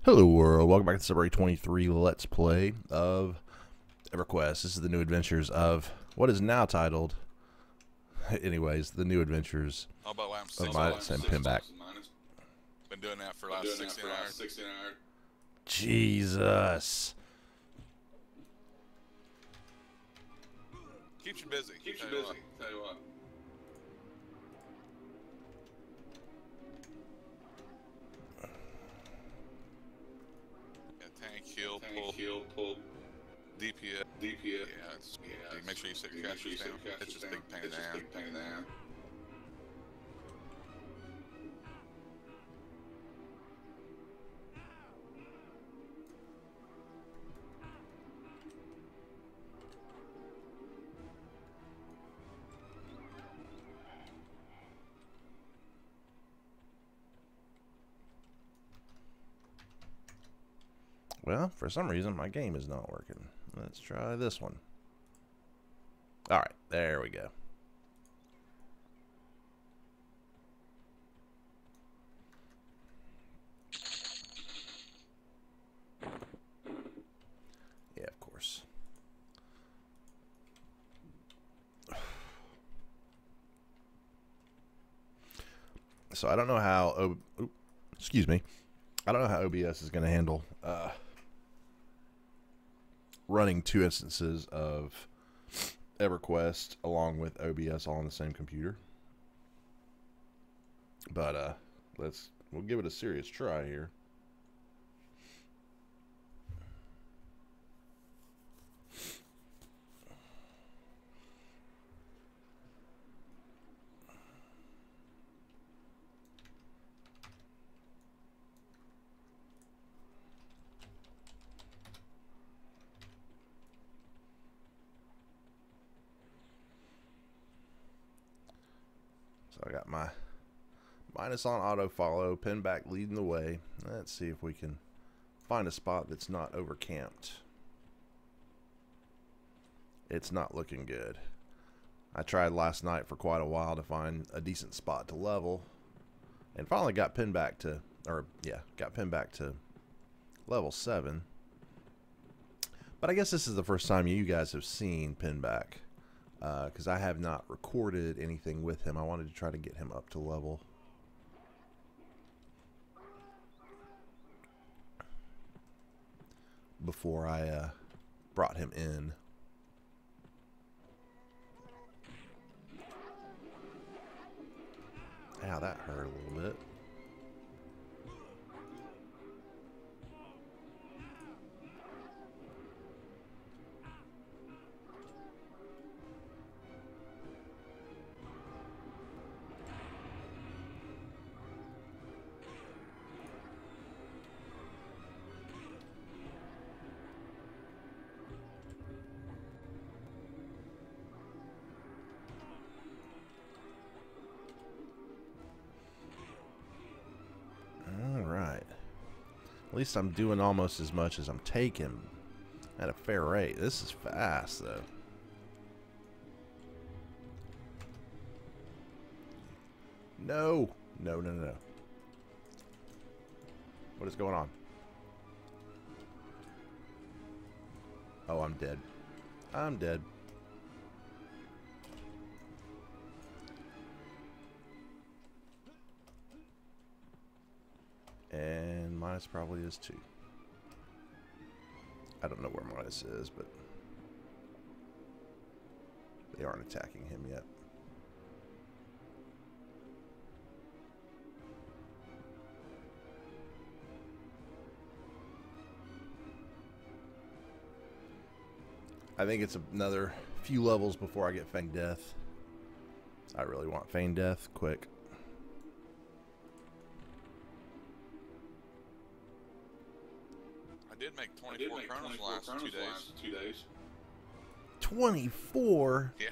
Hello world, welcome back to February 23 Let's Play of EverQuest. This is the new adventures of what is now titled, anyways, the new adventures of Minnus and Pinback. Been doing that for the last 16 hours. Jesus. Keeps you busy. Tell you what. Tank, heal, pull. DPS. Yeah, make sure you set your casters down. It's just a big pain in the ass. Well, for some reason, my game is not working. Let's try this one. Alright, there we go. Yeah, of course. So I don't know how... excuse me. I don't know how OBS is going to handle... running two instances of EverQuest along with OBS all on the same computer. But we'll give it a serious try here. So I got my Minnus on auto follow, Pinback leading the way. Let's see if we can find a spot that's not overcamped. It's not looking good. I tried last night for quite a while to find a decent spot to level, and finally got Pinback to, got Pinback to level 7. But I guess this is the first time you guys have seen Pinback. Because I have not recorded anything with him. I wanted to try to get him up to level. Before I brought him in. Ow, that hurt a little bit. At least I'm doing almost as much as I'm taking at a fair rate. This is fast, though. No. No. What is going on? Oh, I'm dead. I'm dead. And Minnus probably is too. I don't know where Minnus is, but they aren't attacking him yet. I think it's another few levels before I get Fang Death. I really want Fang Death quick. I did make 24 chronos the last 2 days. 24? Yeah.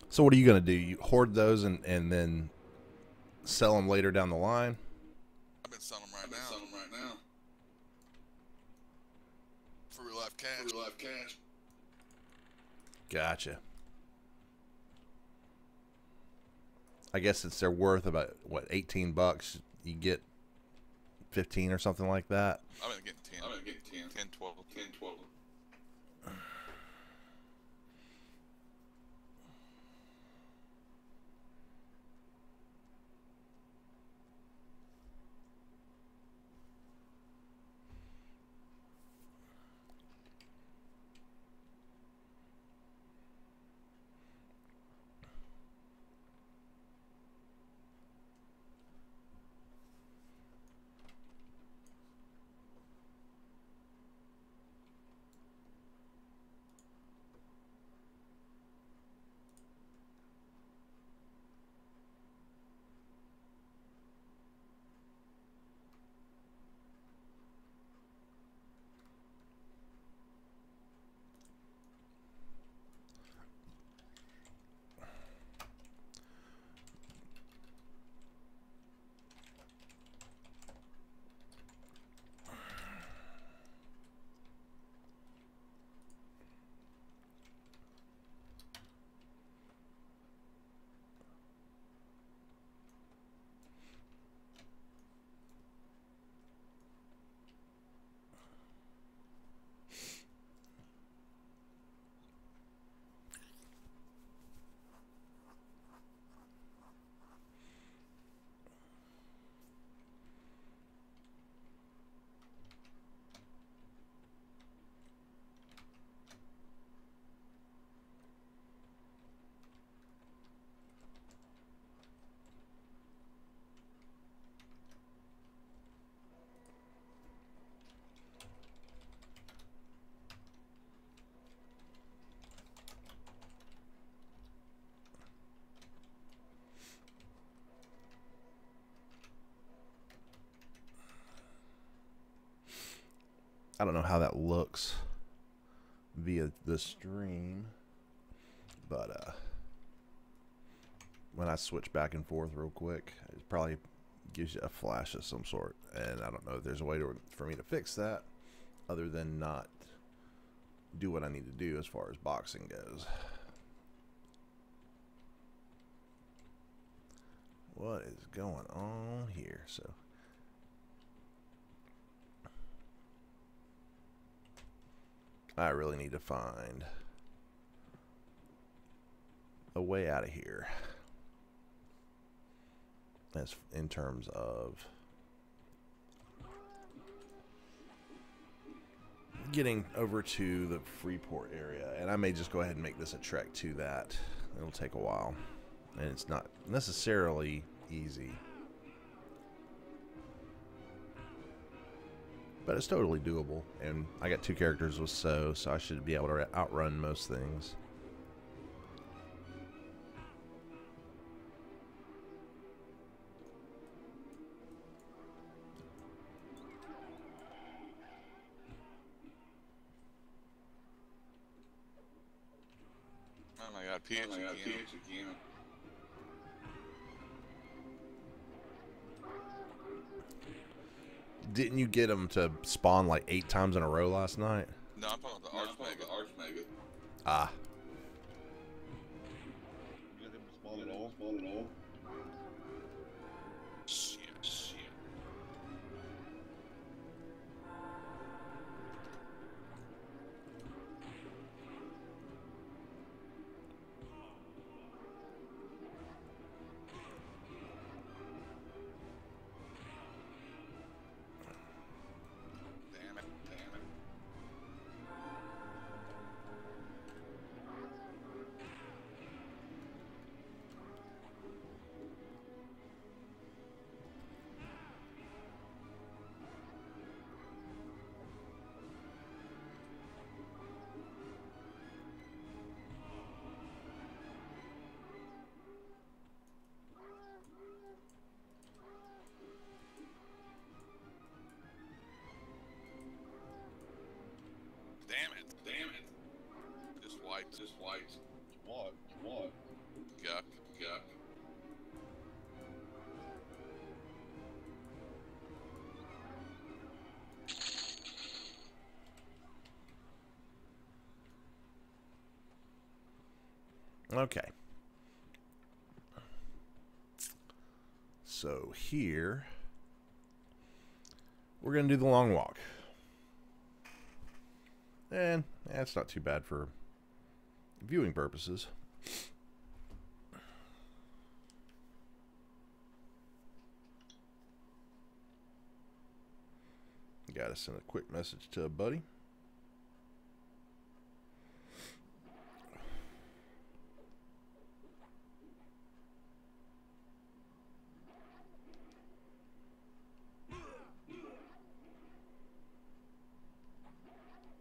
So what are you going to do? You hoard those and then sell them later down the line? I've been selling them right now. For real life cash. Gotcha. I guess since they're worth about, what, $18, you get 15 or something like that. I've been getting 10, 12. I don't know how that looks via the stream, but when I switch back and forth real quick, it probably gives you a flash of some sort, and I don't know if there's a way for me to fix that other than not do what I need to do as far as boxing goes. What is going on here? So I really need to find a way out of here. As in terms of getting over to the Freeport area, and I may just go ahead and make this a trek to that. It'll take a while, and it's not necessarily easy, but it's totally doable. And I got 2 characters with so I should be able to outrun most things. Oh my god, PH again. Didn't you get them to spawn like 8 times in a row last night? No, I'm talking about the Archmega. Ah. You got them to spawn at all? Shit. Damn it. Damn it. Just wiped. What? Okay. So here, we're going to do the long walk. And that's not too bad for viewing purposes. Got to send a quick message to a buddy.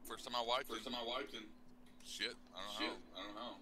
First time I wiped in. Shit, I don't know.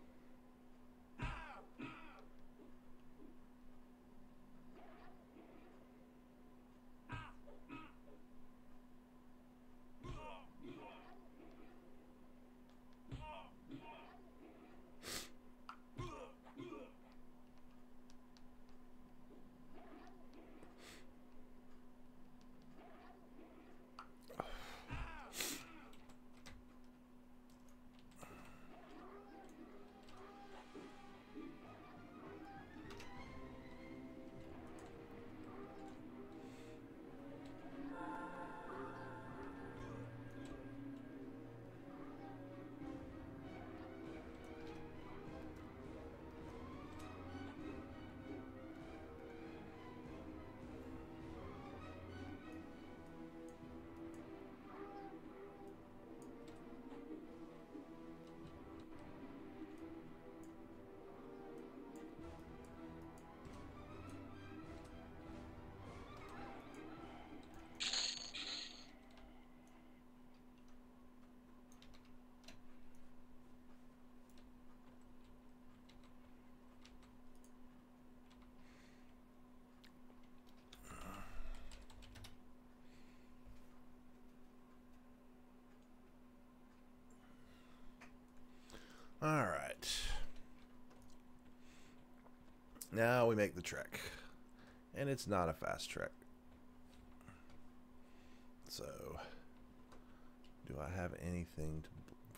All right. Now we make the trek. And it's not a fast trek. So, do I have anything to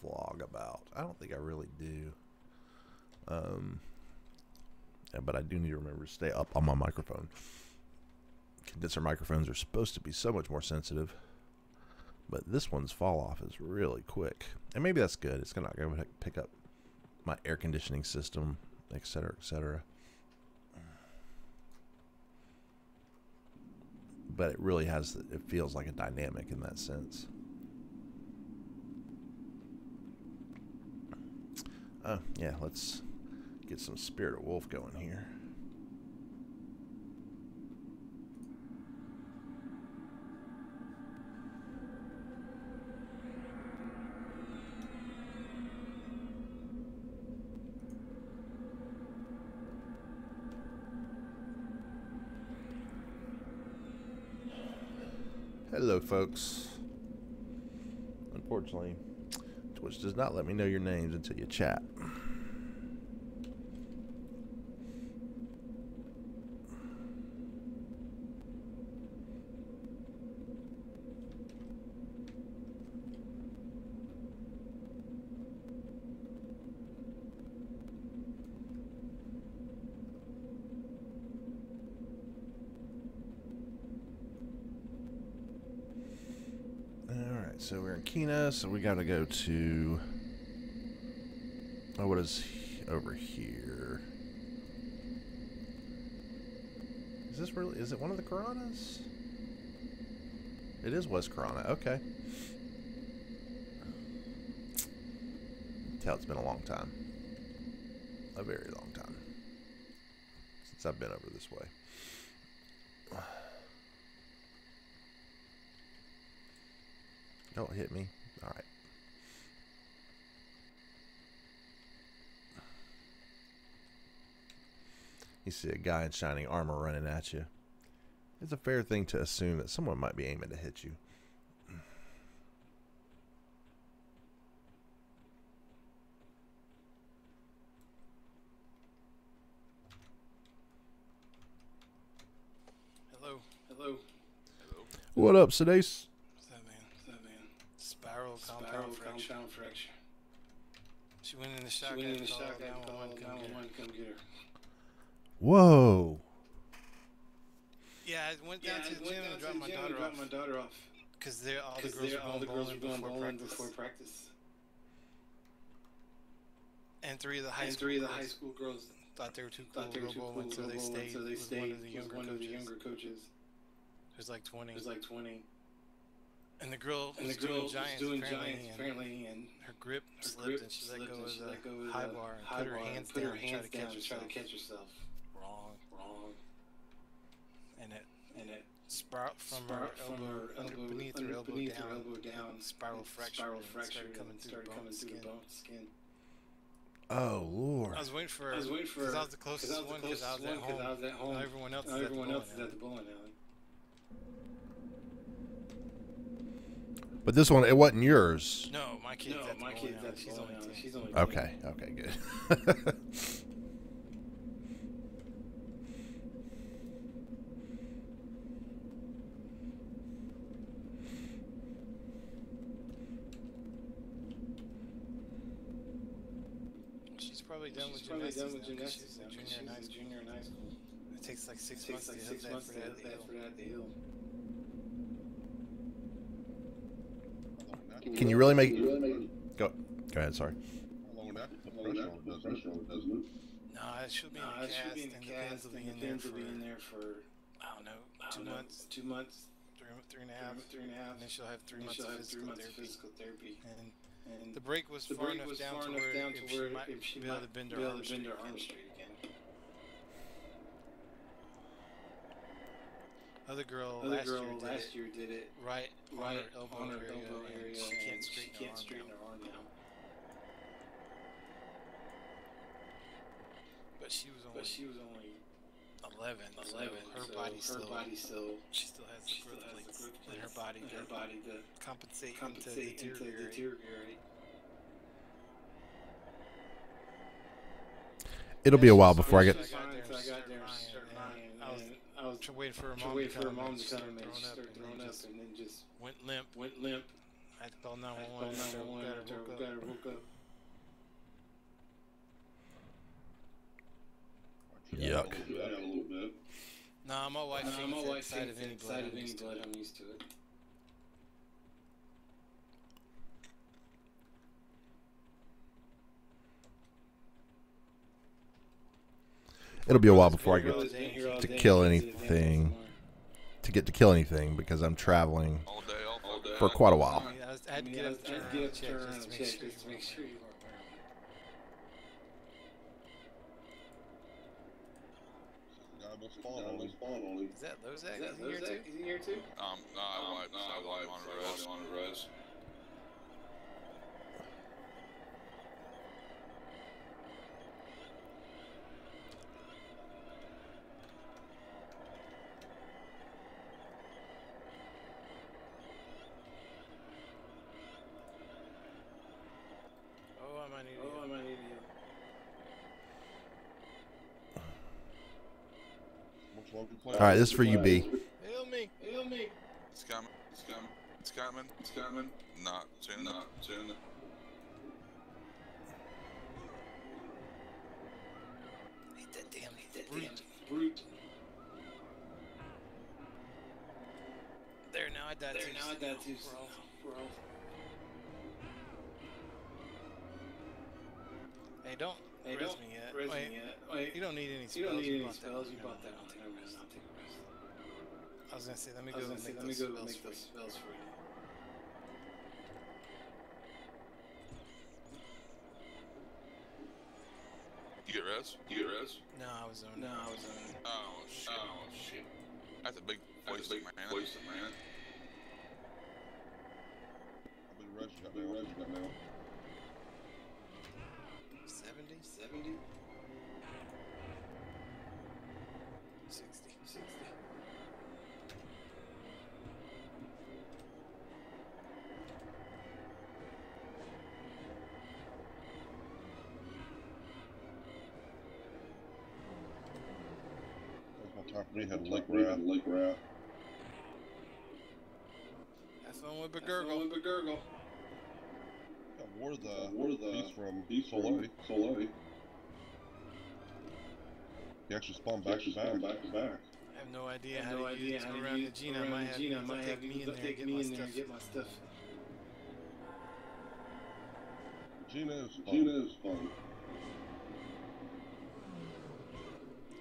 vlog about? I don't think I really do. Yeah, but I do need to remember to stay up on my microphone. Condenser microphones are supposed to be so much more sensitive. But this one's fall off is really quick. And maybe that's good. It's not going to pick up my air conditioning system, etc., etc. But it really has, it feels like a dynamic in that sense. Oh, yeah, let's get some Spirit of Wolf going here. Hello, folks. Unfortunately, Twitch does not let me know your names until you chat. So we're in Kina, so we gotta go to... Oh, what is over here? Is this really... Is it one of the Karanas? It is West Karana, okay. Tell it's been a long time. A very long time. Since I've been over this way. Don't hit me. All right. You see a guy in shining armor running at you. It's a fair thing to assume that someone might be aiming to hit you. Hello. Hello. Hello. What up, Sedace? What's that, man? Spiral compound fracture. She went in the shotgun, called 911, come get her. Whoa. Yeah, I went down to the gym and dropped my daughter off. Because all the girls were going bowling before practice. And three of the high school girls thought they were too cool to go bowling, so they stayed with one of the younger coaches. There's like 20. And the girl was doing giants apparently, and her grip slipped, and she let go of the high bar and put her hands down and try to catch herself. Wrong. And it spiraled from her elbow, beneath her elbow down, spiral fracture, started coming through the skin. Oh, Lord. I was waiting for because I was the closest one because I was at home. Now everyone else is at the bowling alley. But this one, it wasn't yours. No, my kid's at the bowling alley. She's only 10. Okay, good. She's probably done with gymnastics. She's a junior in high school. It takes like 6 months to hit that for that to heal. Can you really make... Go ahead, sorry. How long would that be professional, doesn't it? No, it should be in the cast, and the pins will be in there for, I don't know, 2 months, three and a half, and then she'll have 3 months of physical therapy. And the break was far enough down to where if she might be able to bend her arm straight again. Other girl last year did it right on her elbow area. She can't straighten her arm now. But she was only 11. Her body still she still has the growth plates in her body to compensate and to deteriorate. It'll be a while before I get... I was waiting for her mom to come and start throwing up, and then just went limp. I had to call 911 after I woke up. Yuck. A little bit. Nah, my wife thinks side of any blood, I'm used to it. It'll be a while before I get to kill anything. To get to kill anything because I'm traveling All day. for quite a while. I had to get up there and check just to make sure you weren't wearing them. Spawn only. Is that Lozak? Is he here too? No, I live on a res. I might need you. All right, this is for you, B. Heal me. It's coming. Not soon. Hate that damn brute. There, now I died too. Bro. Hey, don't res me yet. Wait, you don't need any spells. You bought that. I'll take a rest. I was gonna say, let me go make those spells for you. You get res? No, I was on. Oh shit. That's a big waste of mana. How many runs you got now? 70? 60. That's my top for me. Had Lake Wrath. Have fun with Bagurgle. Wore the piece from Soleil. He actually spawned back to back. I have no idea how to use it around the Gina. I might have to take me in there and get my stuff. Gina is fun.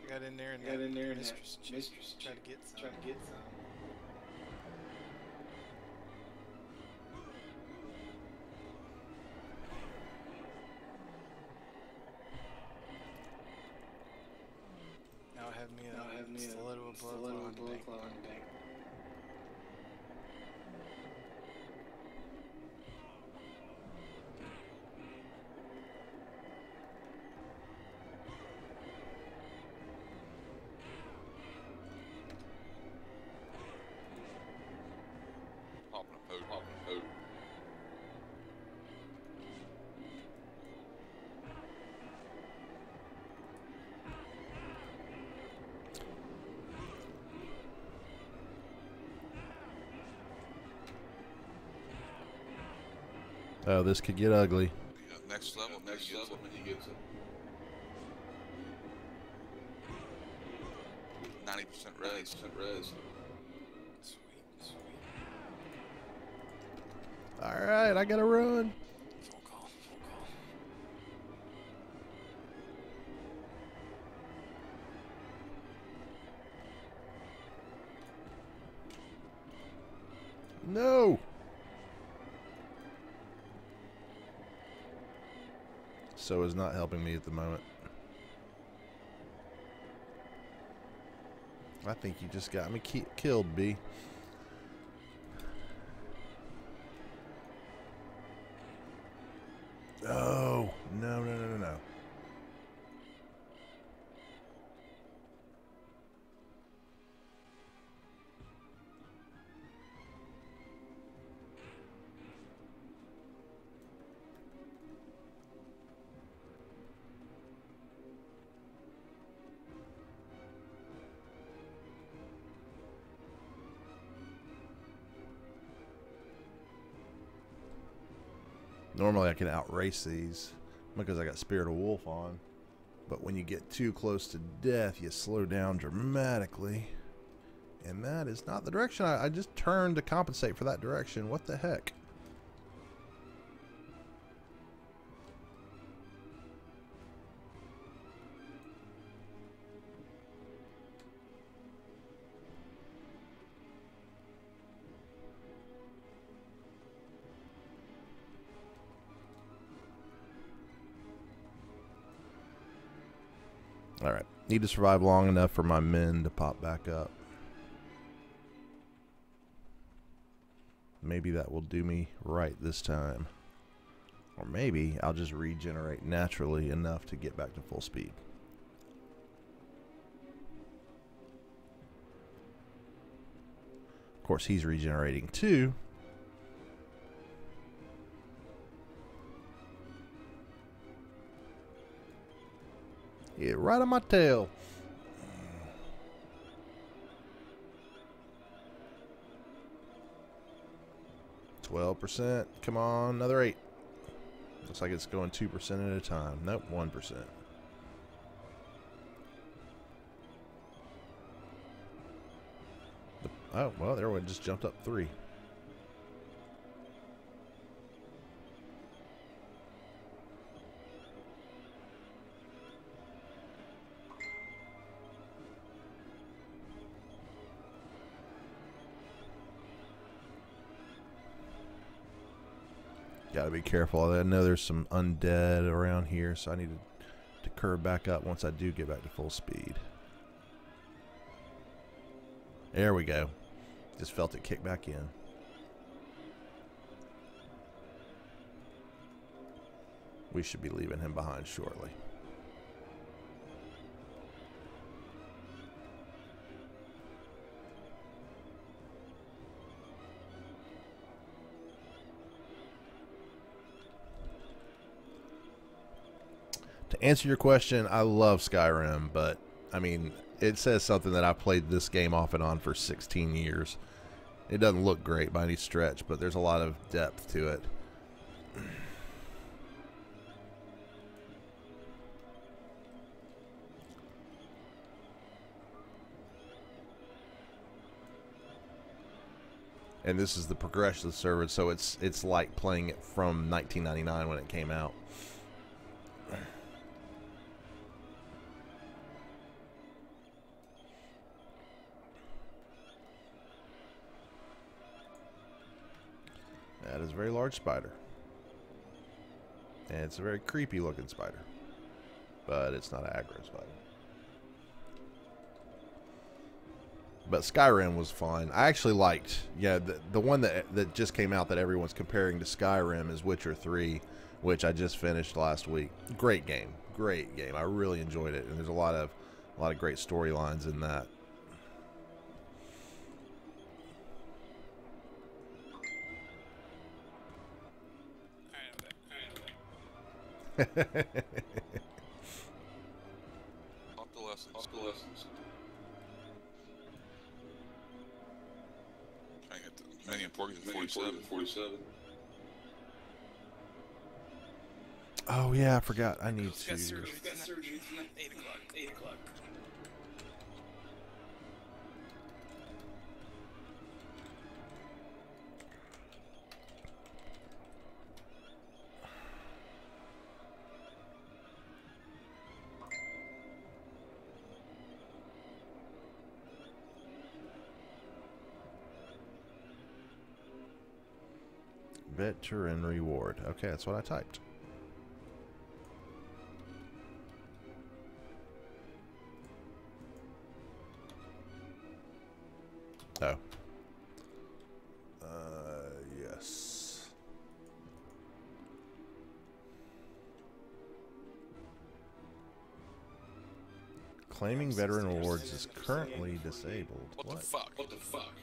I got in there and mistress try to get some. Now I have me a stiletto blow on the bank. Popping a poke. Oh, this could get ugly. Yeah, next level when he gets it. 90% res. Sweet. All right, I gotta run. Phone call. No. So is not helping me at the moment. I think you just got me killed, B. Oh, no. Normally I can outrace these because I got Spirit of Wolf on. But when you get too close to death, you slow down dramatically. And that is not the direction. I just turned to compensate for that direction. What the heck? Alright, need to survive long enough for my men to pop back up. Maybe that will do me right this time. Or maybe I'll just regenerate naturally enough to get back to full speed. Of course, he's regenerating too. Yeah, right on my tail. 12%. Come on, another 8. Looks like it's going 2% at a time. Nope, 1%. Oh, well, there one just jumped up 3. Gotta be careful. I know there's some undead around here, so I need to curve back up once I do get back to full speed. There we go. Just felt it kick back in. We should be leaving him behind shortly. To answer your question, I love Skyrim, but I mean, it says something that I've played this game off and on for 16 years. It doesn't look great by any stretch, but there's a lot of depth to it. and this is the progressive server, so it's like playing it from 1999 when it came out. That is a very large spider. And it's a very creepy looking spider. But it's not an aggro spider. But Skyrim was fun. I actually liked, yeah, the one that just came out that everyone's comparing to Skyrim is Witcher 3, which I just finished last week. Great game. Great game. I really enjoyed it. And there's a lot of great storylines in that. Off the lessons. Off the lessons. Trying to get the many important 47. Oh yeah, I forgot. I need Got to. surgery tonight. 8 o'clock. 8 o'clock. Veteran reward. Okay, that's what I typed. Oh. Yes. Claiming veteran rewards is currently disabled. What the fuck? What the fuck?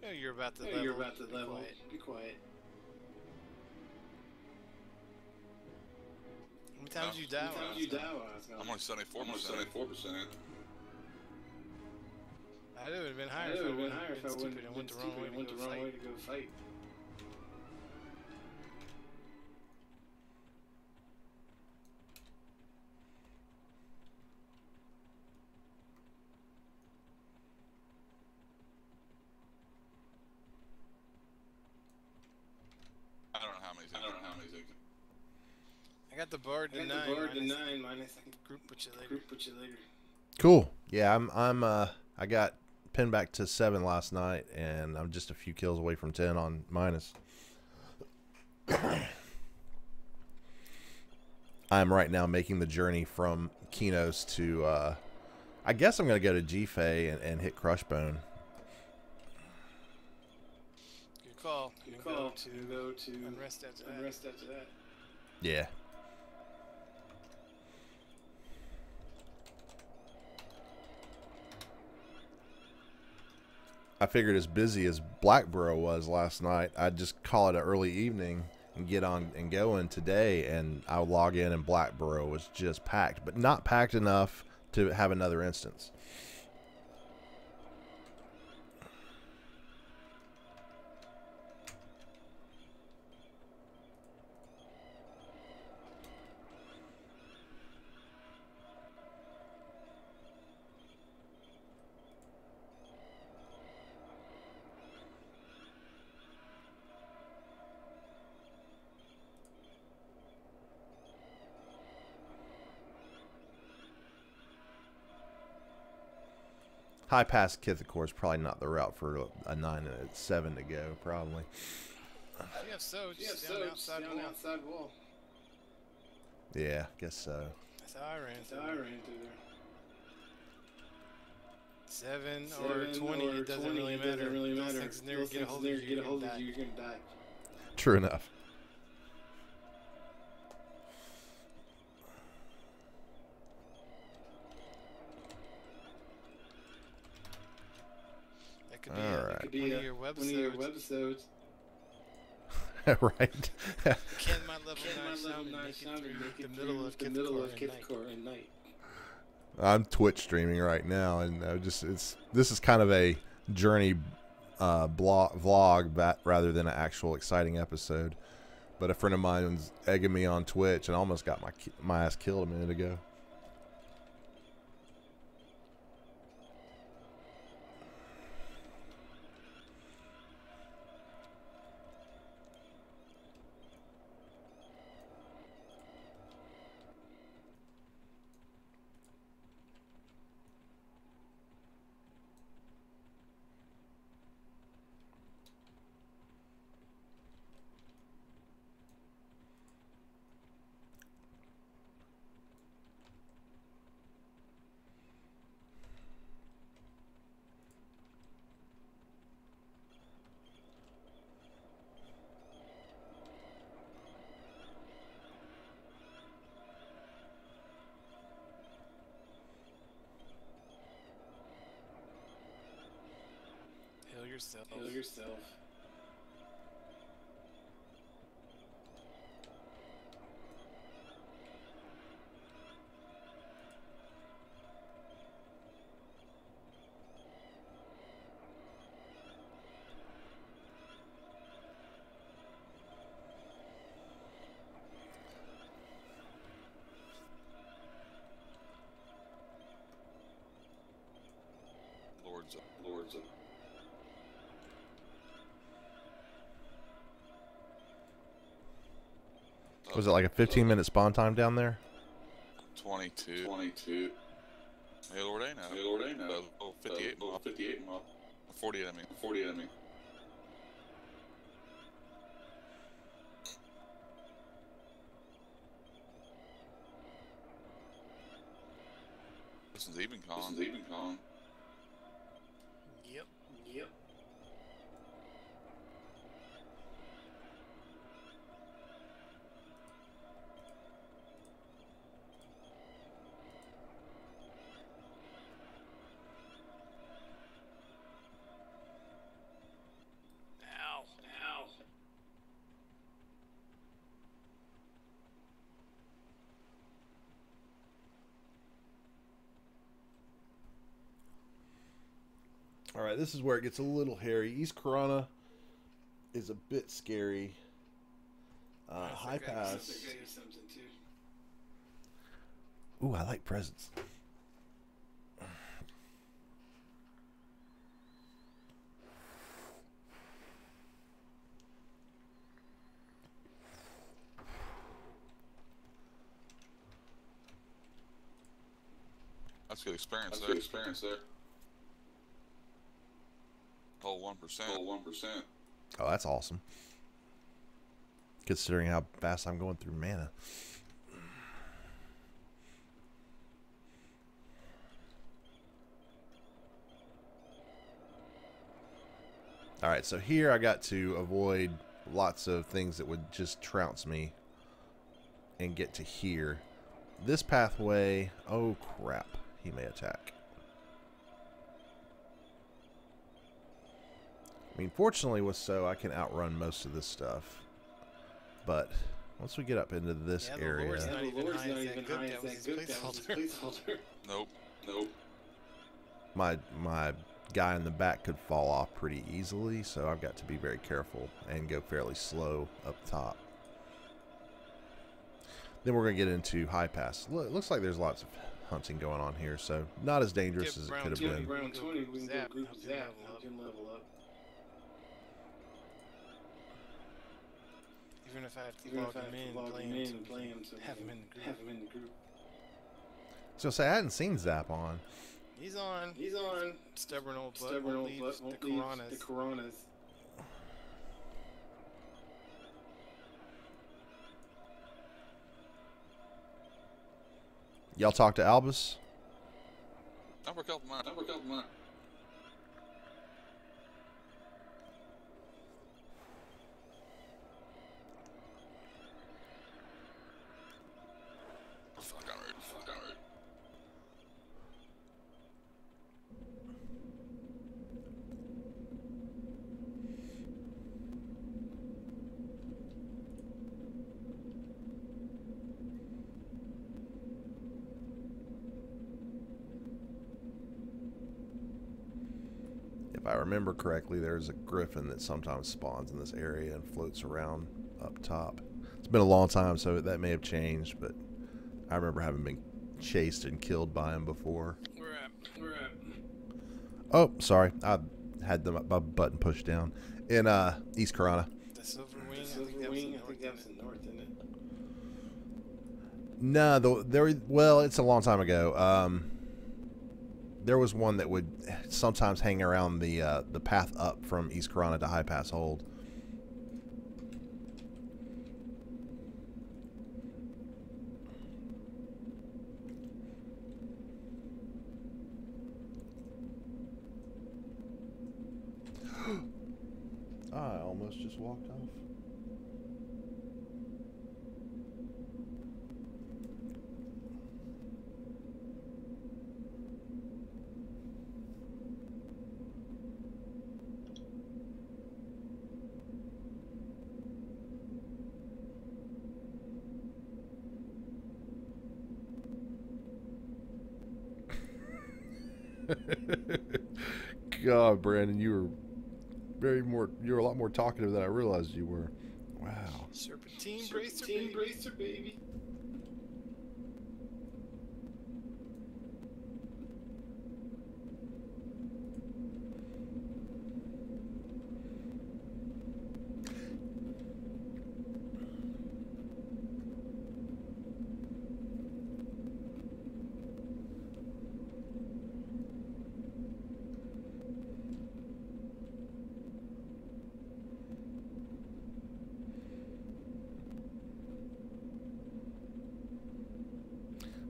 Oh, you're about to level. Be quiet. How many times you die? I'm only 74%. I would have been higher if I wouldn't have been stupid and went the wrong way to go fight. I don't know how many. I got the bard to 9 minus. Group put you later. Cool. Yeah, I got Pinback to 7 last night, and I'm just a few kills away from 10 on Minnus. I'm right now making the journey from Kinos to, I guess I'm going to go to G-Fay and hit Crushbone. Good call. Go to unrest after that. Yeah. I figured as busy as Blackborough was last night, I'd just call it an early evening and get on and going today, and I'll log in and Blackborough was just packed, but not packed enough to have another instance. High Pass Kithakor is probably not the route for a 9 and a 7 to go, probably. You have Soch down the outside wall. Yeah, I guess so. That's how I ran through there. 7 or 20, it doesn't really matter. Those things never get a hold of you, you're gonna die. True enough. That could be one of your webisodes. Right. Can my level 9 shaman make it through the middle of Kithakor at night? I'm Twitch streaming right now, and this is kind of a journey vlog rather than an actual exciting episode. But a friend of mine was egging me on Twitch and almost got my ass killed a minute ago. yourself. Kill yourself. Lords up. Lords of Was it like a 15-minute spawn time down there? 22. 22. Hey, Lord, I know. Hey, Lord, I know. 58 mob. 58 mob. 40 enemy. 40 enemy. This is even This con. is even con. Yep. Yep. Ow. Ow. All right, this is where it gets a little hairy. East Corona is a bit scary. High think I Pass. Say something too. Ooh, I like presents. That's good experience That's there. good experience there. Whole 1%. Whole 1%. Oh, that's awesome. Considering how fast I'm going through mana. All right, so here I got to avoid lots of things that would just trounce me and get to here. This pathway, oh crap, he may attack. I mean, fortunately with so I can outrun most of this stuff. But once we get up into this Yeah, the area, Lord's not The even Lord's high not as even that good. high That as was that his good. That was his placeholder. placeholder. Nope. Nope. my guy in the back could fall off pretty easily, so I've got to be very careful and go fairly slow up top. Then we're going to get into High Pass. Looks like there's lots of hunting going on here, so not as dangerous as it could have been. Round 20, we can go Zap, group help you zap, level help up. you level up. Even if I have to Even log if I have him in, to log play him him, in so and play him, so have him in the group. have him in the group. So say I hadn't seen Zap on. He's on. He's on. Stubborn old butt. Stubborn Won't old leave butt won't the leave Coronas. the Coronas. Y'all talk to Albus? Number a couple months. Number a couple months. Fuck, I'm rude. Fuck, I'm rude. If I remember correctly, there's a griffin that sometimes spawns in this area and floats around up top. It's been a long time, so that may have changed, but I remember having been chased and killed by him before. We're at. Oh, sorry. I had my button pushed down. In East Corona. The Silver Wing. The I Silver think that was Wing, the I think that was the north, isn't it? No, well, it's a long time ago. There was one that would sometimes hang around the path up from East Corona to High Pass Hold. I almost just walked off. God, Brandon, you were a lot more talkative than I realized you were. Wow. Serpentine Serpentine bracer, bracer, baby.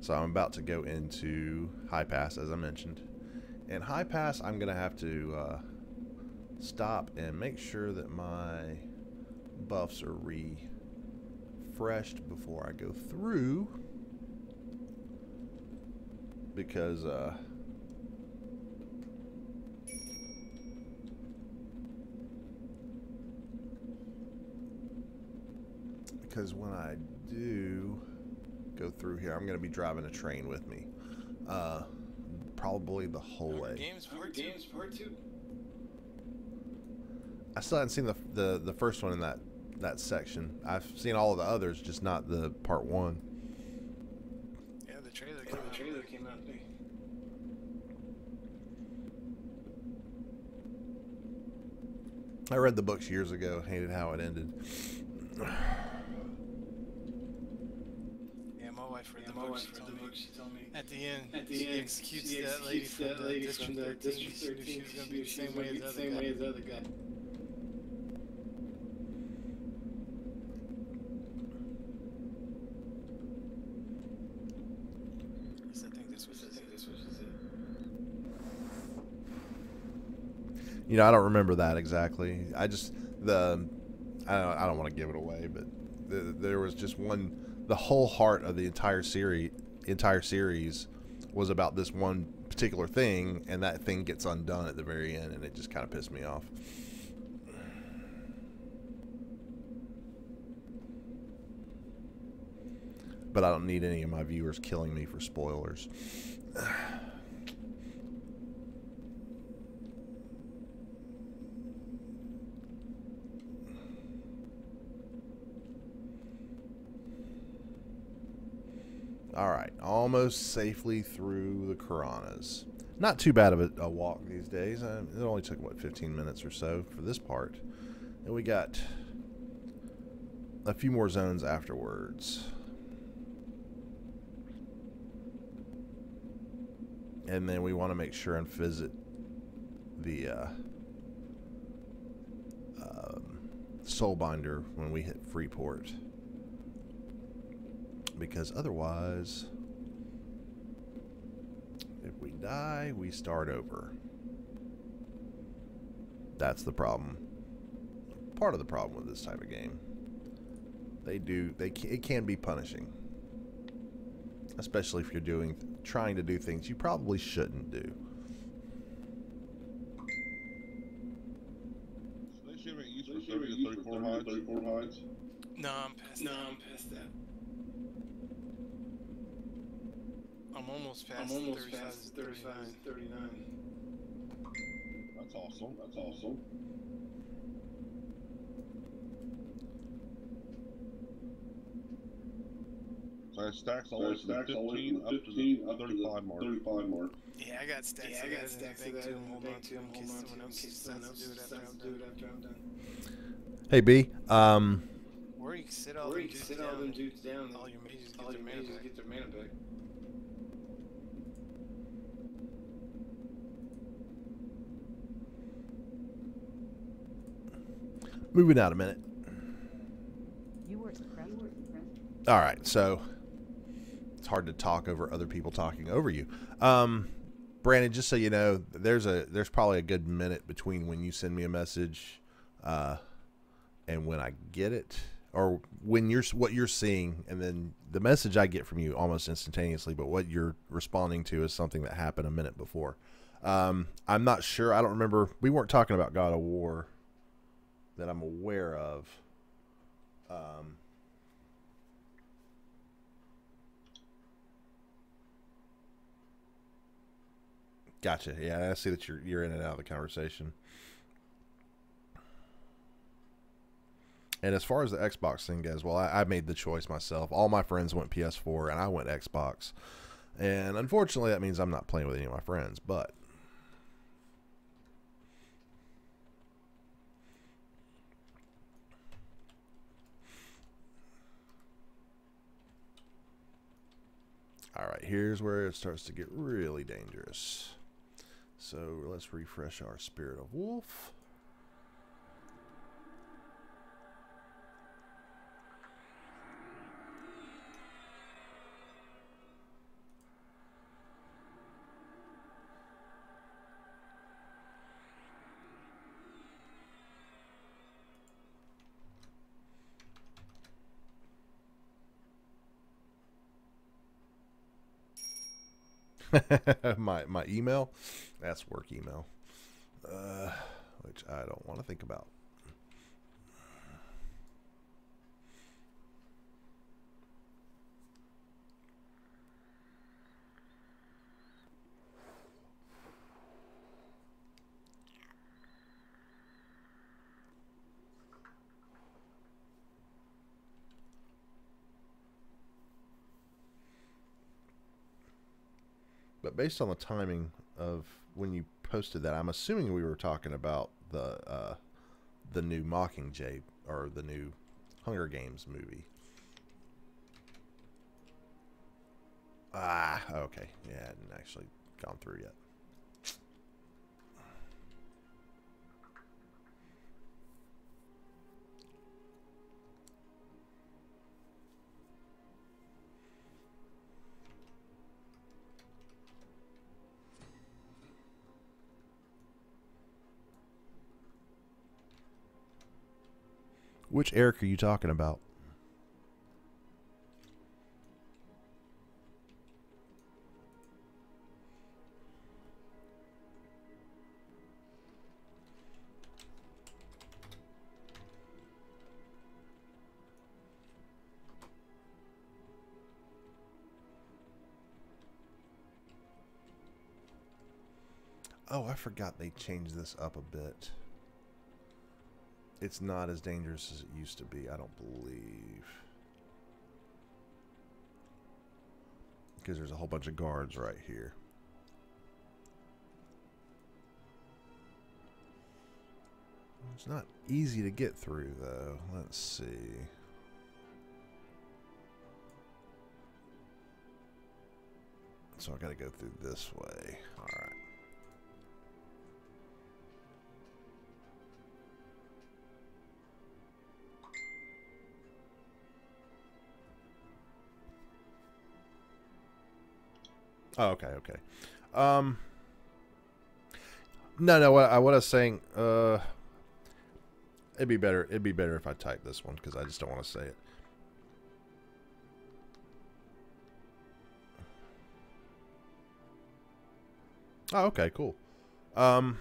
So I'm about to go into high pass, as I mentioned. And high pass, I'm going to have to stop and make sure that my buffs are refreshed before I go through. Because when I do go through here, I'm going to be driving a train with me. Probably the whole way. Games part two. I still haven't seen the first one in that section. I've seen all of the others, just not the part one. Yeah, the trailer came out today. I read the books years ago. Hated how it ended. Yeah, my wife read the My book. wife read the book. She told me At the end, at the she end, executes she that lady executes from that the lady District from the 13. District She knew 13. she was going to be the She same was way gonna as be the the other same guy. way as the other guy. At least I think this was it. You know, I don't remember that exactly. I don't want to give it away, but there was just one. The whole heart of the entire series was about this one particular thing, and that thing gets undone at the very end, and it just kind of pissed me off. But I don't need any of my viewers killing me for spoilers. All right, almost safely through the Karanas. Not too bad of a walk these days. It only took, 15 minutes or so for this part. And we got a few more zones afterwards. And then we want to make sure and visit the Soulbinder when we hit Freeport. Because otherwise, if we die, we start over. That's the problem. Part of the problem with this type of game. It can be punishing. Especially if you're trying to do things you probably shouldn't do. They should have used for 30 to 34 hides. No, I'm past that. I'm almost past 35 to 39. That's awesome. So it stacks all the way from 15 up to the 35 mark. Yeah, I got stacks of that in the bank too. I'm holding on to them in case someone else decides to do it after I'm done. Hey B, Or you can sit all them dudes down and all your mages get their mana back. moving out a minute. All right, so it's hard to talk over other people talking over you. Brandon, just so you know, there's probably a good minute between when you send me a message and when I get it, or when what you're seeing, and then the message I get from you almost instantaneously, but what you're responding to is something that happened a minute before. I'm not sure. I don't remember. We weren't talking about God of War that I'm aware of. Gotcha. Yeah, I see that you're in and out of the conversation. And as far as the Xbox thing goes, well, I made the choice myself. All my friends went PS4, and I went Xbox. And unfortunately, that means I'm not playing with any of my friends. But all right, here's where it starts to get really dangerous. So let's refresh our Spirit of Wolf. my email, that's work email, which I don't want to think about. But based on the timing of when you posted that, I'm assuming we were talking about the new Mockingjay or the new Hunger Games movie. Ah, okay. Yeah, I hadn't actually gone through yet. Which Eric are you talking about? Oh, I forgot they changed this up a bit. It's not as dangerous as it used to be, I don't believe. Because there's a whole bunch of guards right here. It's not easy to get through, though. Let's see. So I gotta go through this way. Alright. Oh, okay, okay. No, what I was saying, it'd be better if I type this one, because I just don't want to say it. Oh, okay, cool. Have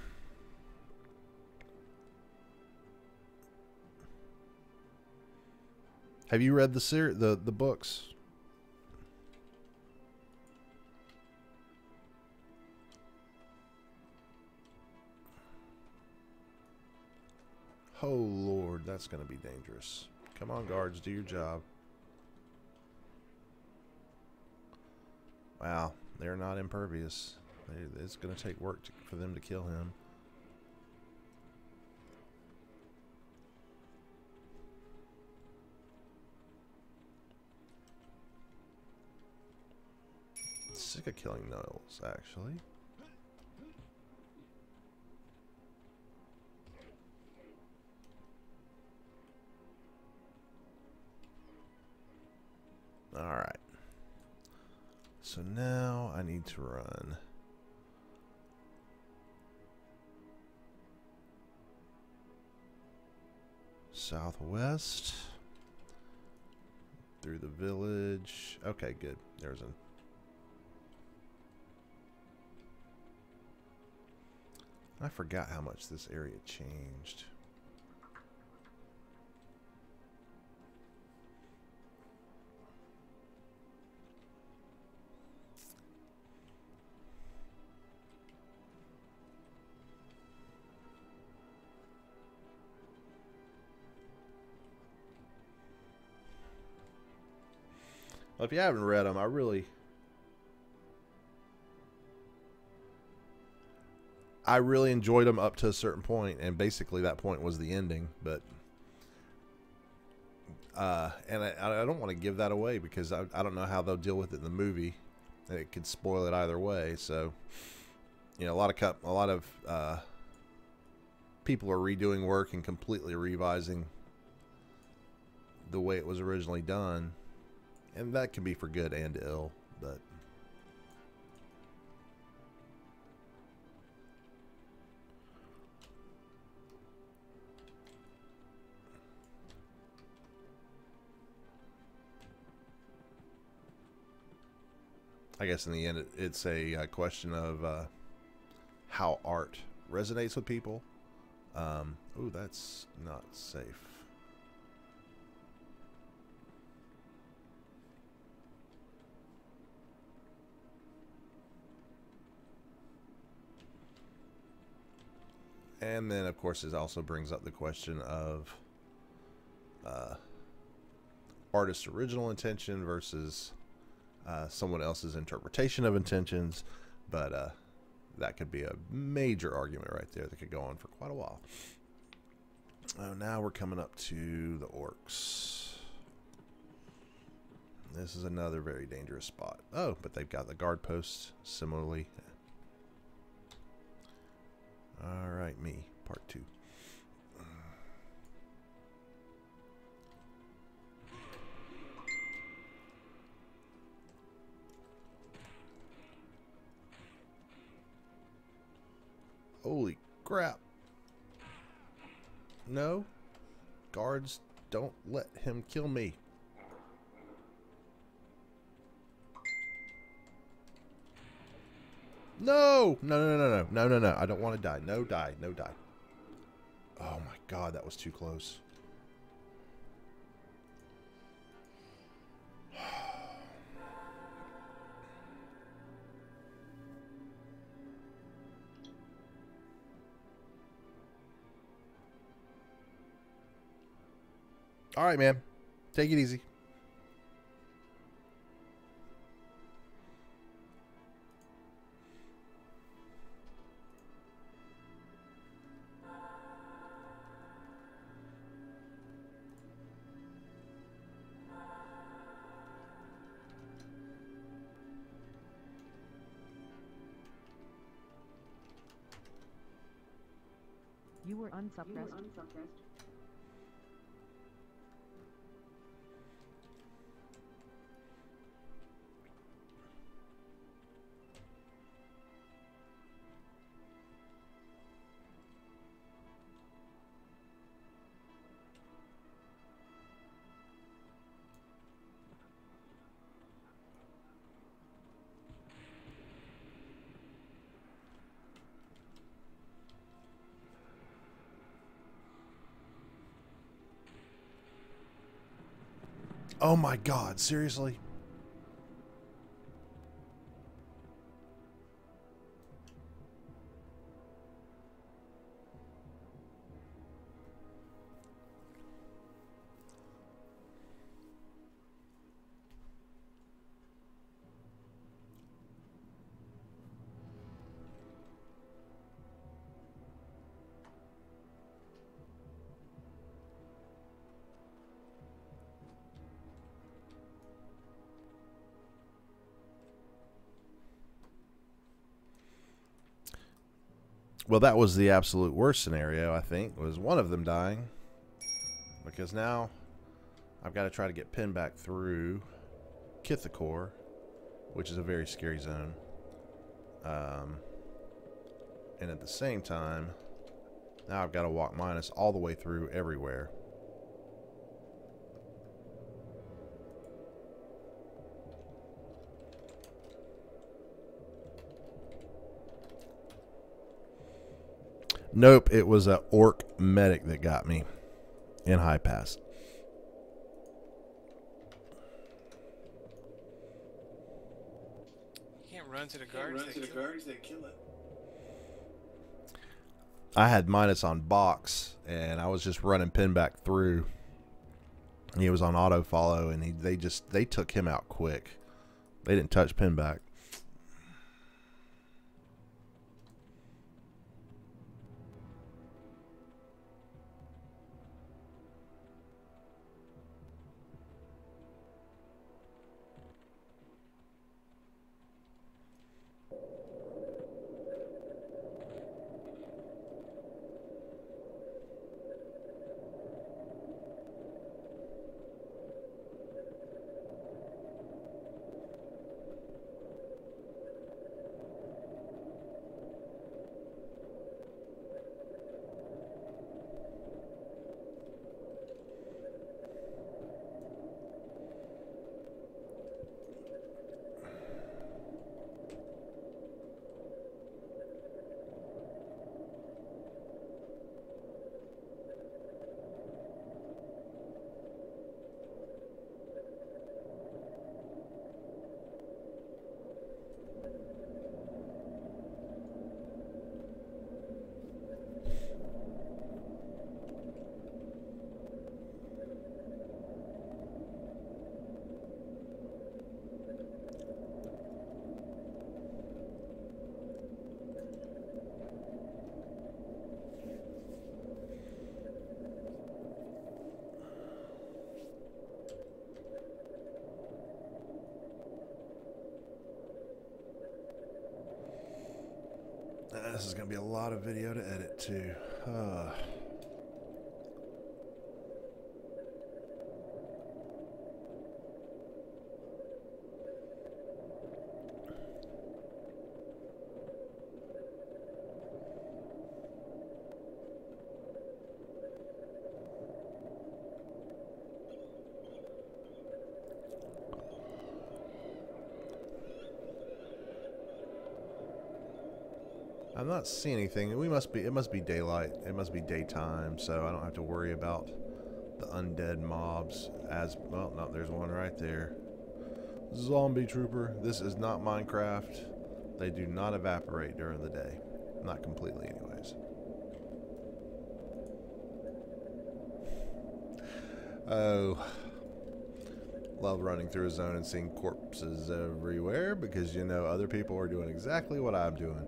you read the books? Oh, Lord, that's going to be dangerous. Come on, guards, do your job. Wow, they're not impervious. It's going to take work for them to kill him. Sick of killing gnolls, actually. Alright. So now I need to run. Southwest. Through the village. Okay, good. There's an... I forgot how much this area changed. Well, if you haven't read them, I really enjoyed them up to a certain point, and basically that point was the ending. But and I don't want to give that away because I don't know how they'll deal with it in the movie. It could spoil it either way. So, you know, a lot of people are redoing work and completely revising the way it was originally done, and that can be for good and ill. But I guess in the end, it's a question of how art resonates with people. Ooh, that's not safe. And then, of course, it also brings up the question of artist's original intention versus someone else's interpretation of intentions. But that could be a major argument right there that could go on for quite a while. Oh, now we're coming up to the orcs. This is another very dangerous spot. Oh, but they've got the guard posts similarly. Alright, me, part 2. Holy crap. No. Guards, don't let him kill me. No! No. I don't want to die. No die. No die. Oh my god, that was too close. All right, man. Take it easy. You were unsuppressed. Oh my god, seriously? Well, that was the absolute worst scenario, I think, was one of them dying. Because now I've got to try to get Pinback through Kithakor, which is a very scary zone. And at the same time, now I've got to walk Minnus all the way through everywhere. Nope, it was a orc medic that got me in High Pass. You can't run to the guards. They kill it. I had Minnus on box, and I was just running Pinback through. He was on auto follow, and they took him out quick. They didn't touch Pinback. This is going to be a lot of video to edit too. I'm not seeing anything. It must be daylight. It must be daytime, so I don't have to worry about the undead mobs as well. No, there's one right there. Zombie trooper. This is not Minecraft. They do not evaporate during the day. Not completely anyways. Oh, love running through a zone and seeing corpses everywhere because you know other people are doing exactly what I'm doing.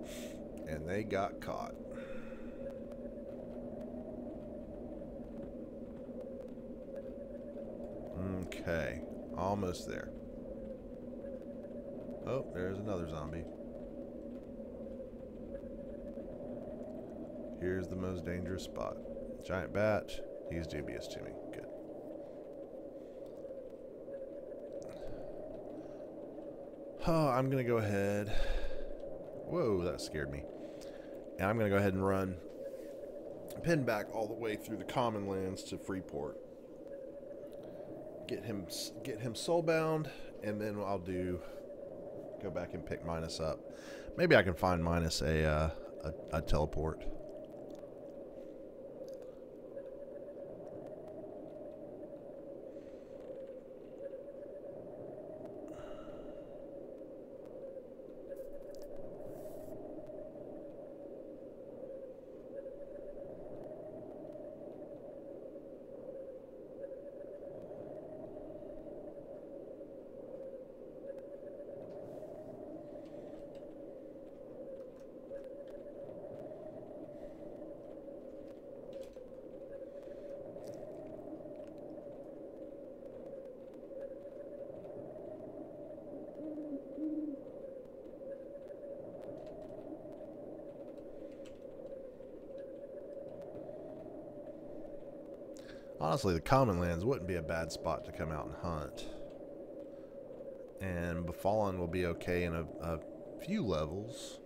And they got caught. Okay, almost there. Oh, there's another zombie. Here's the most dangerous spot. Giant bat. He's dubious to me. Good. Oh, I'm gonna go ahead. Whoa, that scared me. And I'm going to go ahead and run Pinback all the way through the common lands to Freeport. Get him soulbound, and then I'll go back and pick Minnus up. Maybe I can find Minnus a teleport. Honestly, the common lands wouldn't be a bad spot to come out and hunt. And Befallen will be okay in a few levels.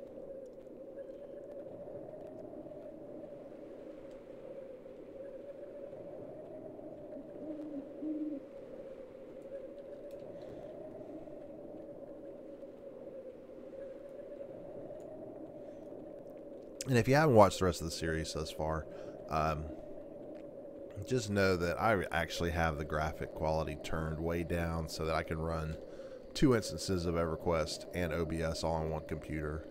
And if you haven't watched the rest of the series thus far, just know that I actually have the graphic quality turned way down so that I can run 2 instances of EverQuest and OBS all on one computer.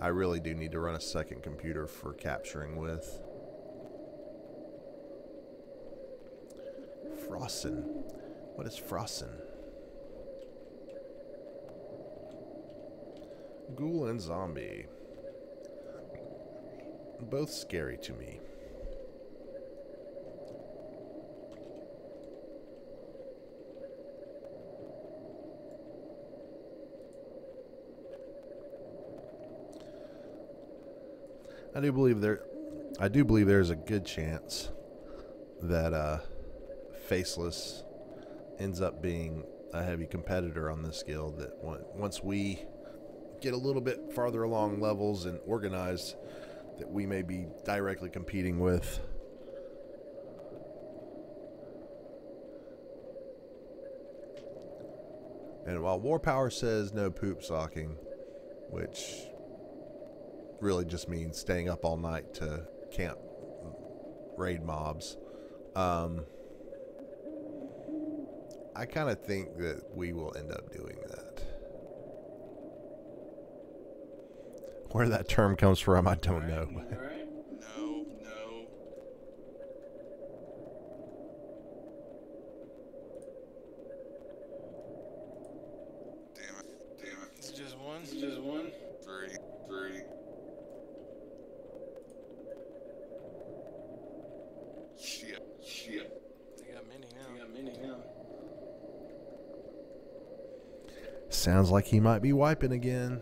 I really do need to run a second computer for capturing with. Frossin'. What is Frossin'? Ghoul and zombie. Both scary to me. I do believe there's a good chance that Faceless ends up being a heavy competitor on this guild. That once we get a little bit farther along levels and organized, that we may be directly competing with. And while War Power says no poop socking, which really just means staying up all night to camp raid mobs, I kind of think that we will end up doing that. Where that term comes from, I don't know. Alright. No. Damn it. It's just one. Three. Shit. They got many now. Sounds like he might be wiping again.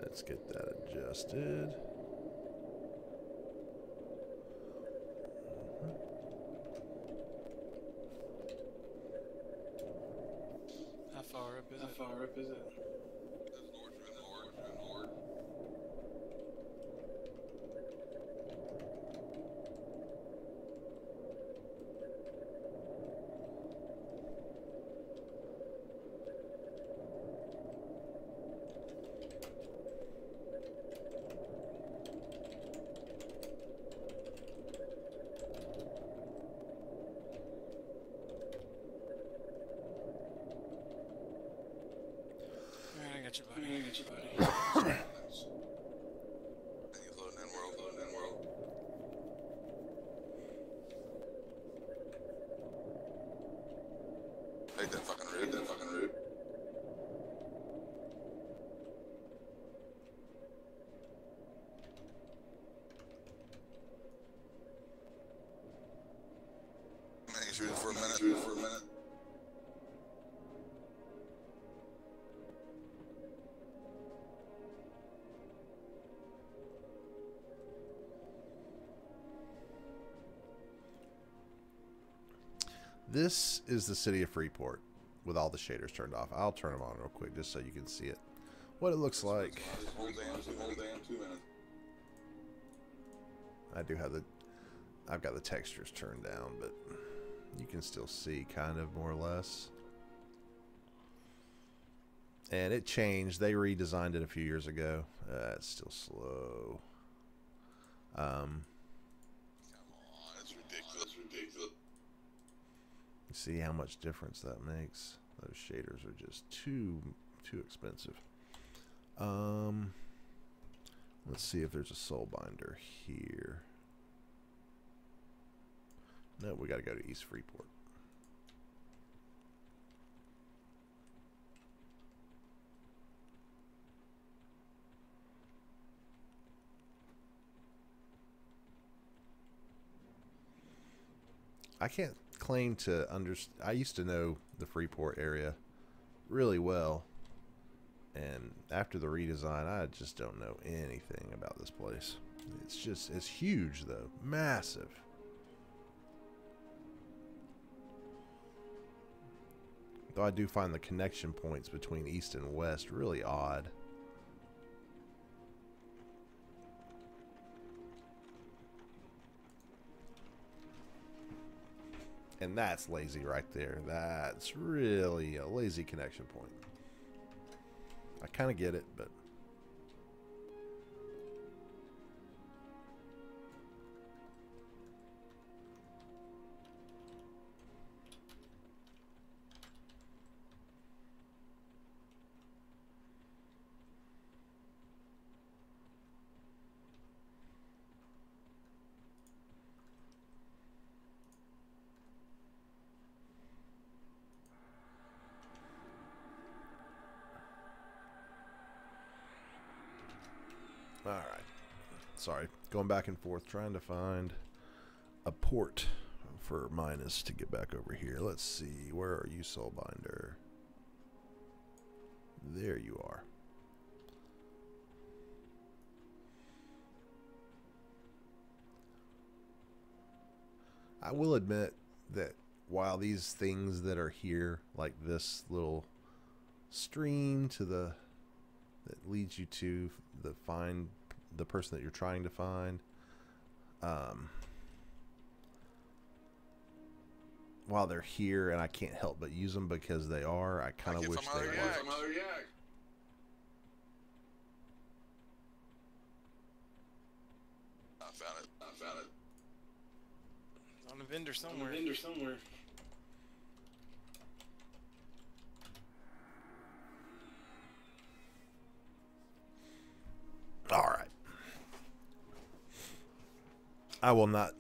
Let's get that adjusted. How far up is it? North. Alright, I got your buddy. And he's loading in world. Hate that fucking root. Man, shoot it for a minute. This is the city of Freeport with all the shaders turned off. I'll turn them on real quick just so you can see it. What it looks like. Hold down 2 minutes. I've got the textures turned down, but you can still see kind of more or less. And it changed. They redesigned it a few years ago. It's still slow. Come on, it's ridiculous. You see how much difference that makes. Those shaders are just too expensive. Let's see if there's a soul binder here. No, we got to go to East Freeport. I can't claim to understand. I used to know the Freeport area really well, and after the redesign, I just don't know anything about this place. It's huge though, massive. Though I do find the connection points between east and west really odd. And that's lazy right there. That's really a lazy connection point. I kind of get it, but... Alright. Sorry. Going back and forth trying to find a port for Minnus to get back over here. Let's see. Where are you, Soulbinder? There you are. I will admit that while these things that are here, like this little stream to the that leads you to the person that you're trying to find, while they're here and I can't help but use them because they are, I kind of wish they weren't. I found it. On a vendor somewhere. All right. I will not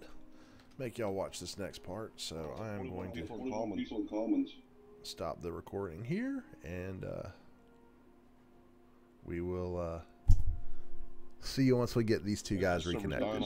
make y'all watch this next part, so I am going to stop the recording here, and we will see you once we get these two guys reconnected.